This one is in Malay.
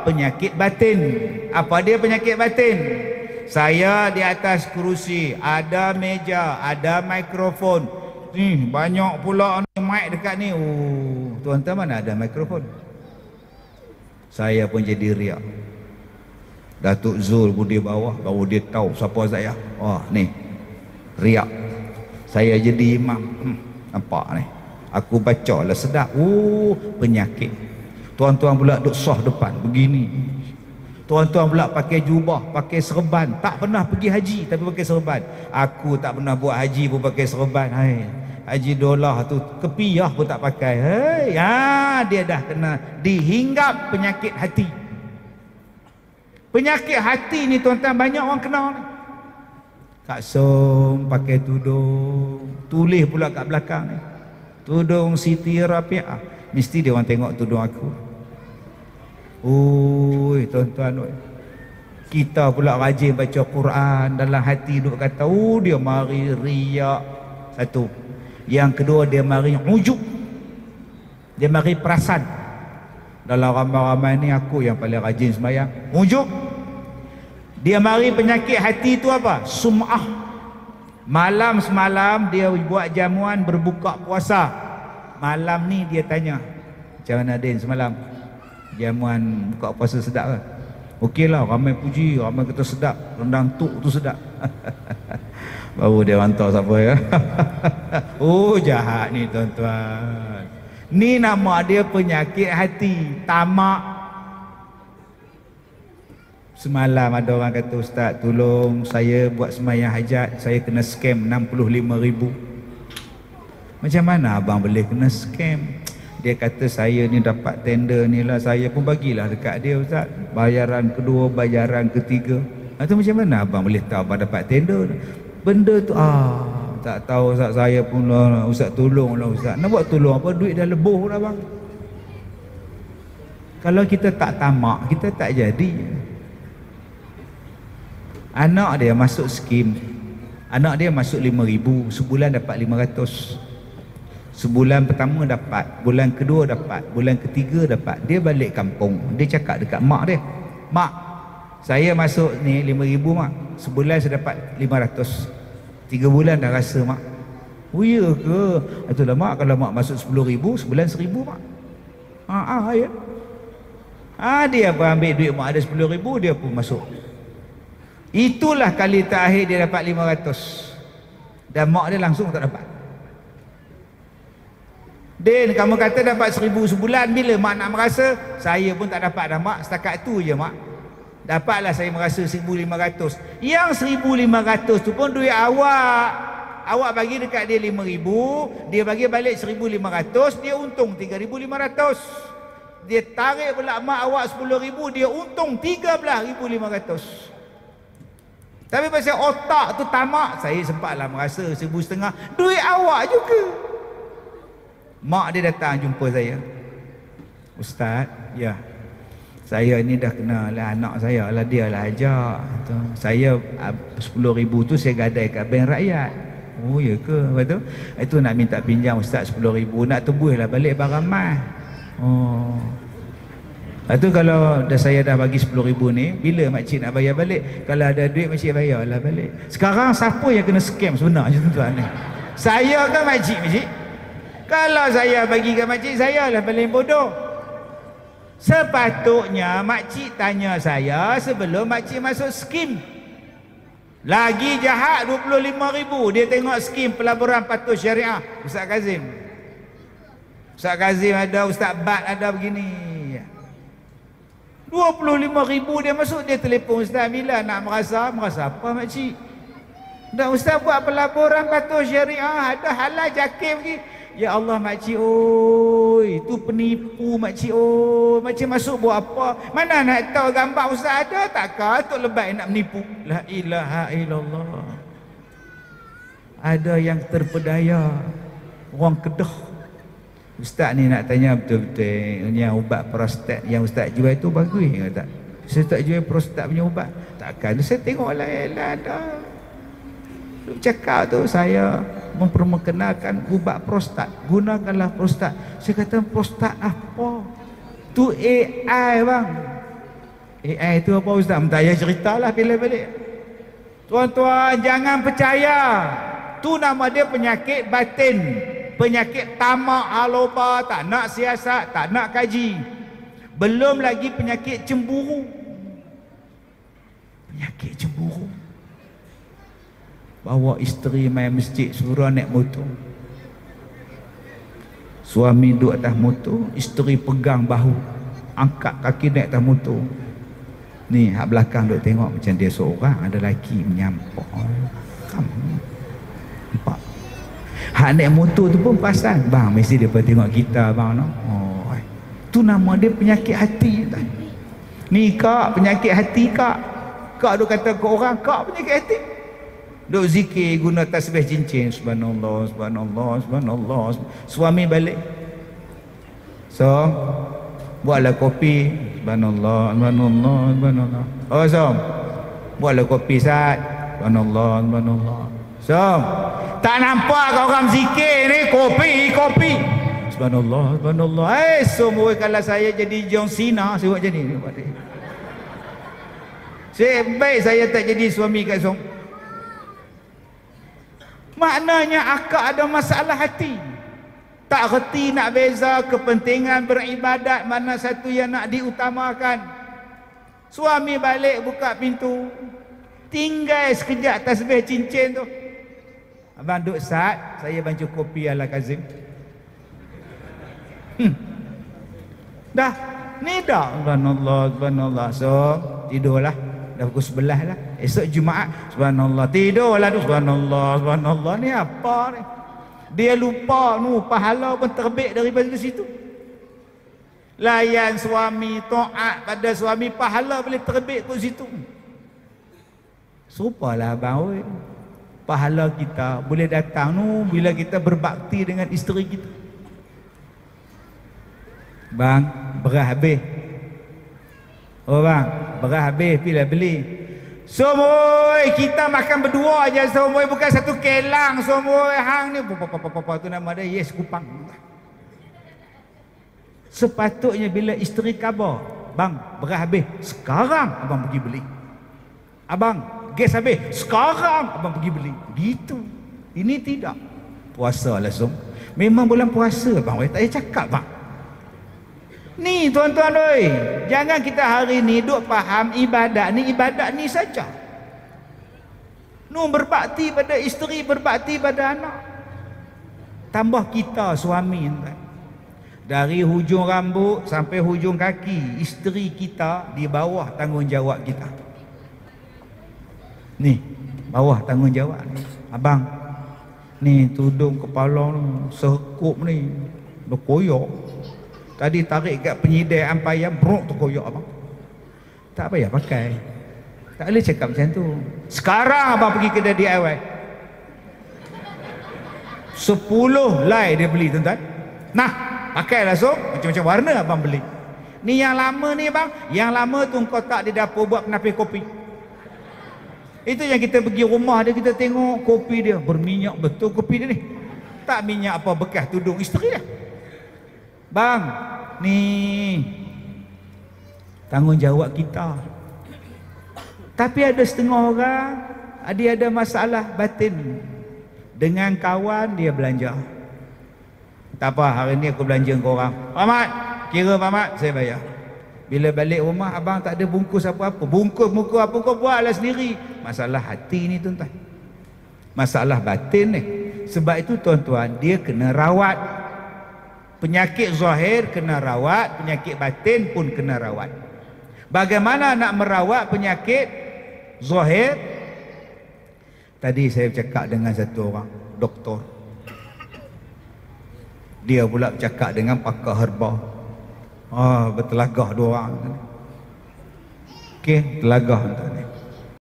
penyakit batin. Apa dia penyakit batin? Saya di atas kerusi, ada meja, ada mikrofon. Ni banyak pula ni mic dekat ni. Oh, tuan-tuan mana ada mikrofon? Saya pun jadi riak. Datuk Zul pun di bawah, baru dia tahu siapa saya. Wah, ni riak. Saya jadi imam. Nampak ni. Aku baca lah sedap. Oh, penyakit. Tuan-tuan pula duk sah depan begini. Tuan-tuan pula pakai jubah, pakai serban. Tak pernah pergi haji tapi pakai serban. Aku tak pernah buat haji pun pakai serban. Hai, haji dolah tu kepiyah pun tak pakai. Hei, dia dah kena dihinggap penyakit hati. Penyakit hati ni tuan-tuan banyak orang kenal ni. Kak Som pakai tudung, tulis pula kat belakang ni, tudung Siti Rafi'ah. Mesti dia orang tengok tudung aku. Oi tuan-tuan, kita pula rajin baca Quran, dalam hati duk kata, oh dia mari riak. Satu. Yang kedua, dia mari ujub, dia mari perasan. Dalam ramai-ramai ni aku yang paling rajin sembahyang. Ujub. Dia mari penyakit hati tu apa? Sum'ah. Malam semalam dia buat jamuan berbuka puasa. Malam ni dia tanya, macam mana Din semalam? Jamuan buka puasa sedap ke? Okey lah, ramai puji, ramai kata sedap. Rendang tuk tu sedap. Baru dia hantar siapa ya. Oh jahat ni tuan-tuan. Ni nama dia penyakit hati, tamak. Semalam ada orang kata, Ustaz tolong saya buat sembahyang hajat, saya kena scam 65,000. Macam mana abang boleh kena scam? Dia kata saya ni dapat tender ni lah, saya pun bagilah dekat dia Ustaz. Bayaran kedua, bayaran ketiga. Itu macam mana abang boleh tahu abang dapat tender? Benda tu tak tahu Ustaz, saya pun lah, Ustaz tolonglah Ustaz. Nak buat tolong apa? Duit dah lebuh dah bang. Kalau kita tak tamak, kita tak jadi. Anak dia masuk skim, anak dia masuk 5,000, sebulan dapat 500. Sebulan pertama dapat, bulan kedua dapat, bulan ketiga dapat. Dia balik kampung, dia cakap dekat mak dia, mak saya masuk ni 5,000 mak, sebulan saya dapat 500. 3 bulan dah rasa mak. Oh ya ke? Itulah mak, kalau mak masuk 10,000, sebulan 1,000 mak. Ya. Dia pun ambil duit mak ada 10,000, dia pun masuk. Itulah kali terakhir dia dapat 500. Dan mak dia langsung tak dapat. Din, kamu kata dapat 1,000 sebulan, bila mak nak merasa? Saya pun tak dapat dah mak, setakat tu je mak. Dapatlah saya merasa 1,500. Yang 1,500 tu pun duit awak. Awak bagi dekat dia 5,000, dia bagi balik 1,500, dia untung 3,500. Dia tarik pula mak awak 10,000, dia untung 13,500. Tapi pasal otak tu tamak, saya sempatlah merasa 1,500 duit awak juga. Mak dia datang jumpa saya. Ustaz, ya, saya ni dah kenal lah anak saya lah, dia lah ajak. Saya 10,000 tu saya gadai kat bank rakyat. Oh ya ke? Betul? Itu nak minta pinjam Ustaz 10,000, nak tebus lah balik barang mas. Oh. Lepas tu kalau saya dah bagi 10,000 ni, bila makcik nak bayar balik? Kalau ada duit makcik bayar lah balik. Sekarang siapa yang kena scam sebenarnya tuan-tuan ni? Saya ke makcik? Kalau saya bagi ke makcik, saya lah paling bodoh. Sepatutnya makcik tanya saya sebelum makcik masuk skim. Lagi jahat 25,000, dia tengok skim pelaburan patuh syariah Ustaz Kazim. Ustaz Kazim ada, Ustaz Bat ada begini. 25,000 dia masuk, dia telefon Ustaz Mila nak merasa apa makcik? Dah Ustaz buat pelaburan patuh syariah, ada halal jakim lagi. Ya Allah makcik, oi, tu penipu makcik, oi. Makcik masuk buat apa? Mana nak tahu gambar Ustaz ada takkah tu lebay nak menipu? La ilaha illallah. Ada yang terpedaya, orang Kedah. Ustaz ni nak tanya betul-betul, yang ubat prostat yang Ustaz jual tu bagus ke tak? Saya tak jual prostat punya ubat. Takkan saya tengok lah dah. Duk cakap tu saya memperkenalkan ubat prostat. Gunakanlah prostat. Saya kata prostat apa? Tu AI bang. AI tu apa ustaz? Tak payah ceritalah bila balik. Tuan-tuan, jangan percaya. Tu nama dia penyakit batin. Penyakit tamak haloba, tak nak siasat, tak nak kaji. Belum lagi penyakit cemburu. Penyakit cemburu. Bawa isteri main masjid, suruh naik motor. Suami duduk atas motor, isteri pegang bahu, angkat kaki naik atas motor. Ni hak belakang duk tengok macam dia seorang, ada lelaki menyampak. Nampak. Hak naik motor tu pun perasan, bang mesti dia tengok kita bang no. Oh, tu nama dia penyakit hati tak? Ni kak penyakit hati kak. Kak duk kata ke orang kak penyakit hati. Duk zikir guna tasbih cincin, subhanallah subhanallah subhanallah. Suami balik. So buatlah kopi, subhanallah subhanallah subhanallah. Oh Som, buatlah kopi Sat, subhanallah subhanallah. Som, tak nampak kau orang zikir ni, kopi subhanallah subhanallah. Som, kalau saya jadi John Cena saya buat jadi ni. Sebaik saya tak jadi suami kat Som. Maknanya akak ada masalah hati. Tak reti nak beza kepentingan beribadat mana satu yang nak diutamakan. Suami balik buka pintu, tinggal sekejap tasbih cincin tu. Abang duk Sat, saya bancu kopi ala Kazim. Dah, ni dah. Subhanallah, subhanallah. So, tidurlah. Dah pukul 11 lah. Esok Jumaat, subhanallah. Tidurlah tu, subhanallah, subhanallah. Ni apa ni? Dia lupa nu pahala pun terbit daripada situ. Layan suami, taat pada suami, pahala boleh terbit kat situ. Serupalah abang oi. Pahala kita boleh datang nu bila kita berbakti dengan isteri kita. Bang, beras habis. Oh bang, beras habis bila beli. Somoy, kita makan berdua aja somoy, bukan satu kelang somoy. Hang ni apa tu nama dia, yes kupang. Sepatutnya bila isteri khabar, bang beras habis, sekarang abang pergi beli. Abang gas habis, sekarang abang pergi beli. Gitu. Ini tidak. Puasa lah som. Memang bulan puasa bang, tak payah cakap bang. Ni tuan-tuan oi, jangan kita hari ni duk faham ibadat ni saja. Nu berbakti pada isteri, berbakti pada anak. Tambah kita suami tuan. Dari hujung rambut sampai hujung kaki, isteri kita di bawah tanggungjawab kita. Ni, bawah tanggungjawab ni. Abang, ni tudung kepala ni, sekup ni, berkoyak. Tadi tarik kat penyidai ampayam, brok terkoyak abang. Tak payah pakai. Tak boleh cakap macam tu. Sekarang abang pergi kedai DIY. 10 lai dia beli tuan-tuan. Nah, pakailah so, macam-macam warna abang beli. Ni yang lama ni bang, yang lama tu kau tak di dapur buat penapis kopi. Itu yang kita pergi rumah dia, kita tengok kopi dia berminyak betul kopi dia ni. Tak minyak apa bekas tudung isteri dia. Bang, ni tanggungjawab kita. Tapi ada setengah orang, dia ada masalah batin. Dengan kawan dia belanja. Tak apa, hari ni aku belanja dengan korang. Pak Mat, kira Pak Mat, saya bayar. Bila balik rumah, abang tak ada bungkus apa-apa. Bungkus apa kau buatlah sendiri. Masalah hati ni tuan-tuan. Masalah batin ni. Sebab itu tuan-tuan, dia kena rawat. Penyakit zahir kena rawat, penyakit batin pun kena rawat. Bagaimana nak merawat penyakit zahir? Tadi saya bercakap dengan satu orang, doktor. Dia pula bercakap dengan pakar herba. Bertelagah dua orang. Okey, telagah.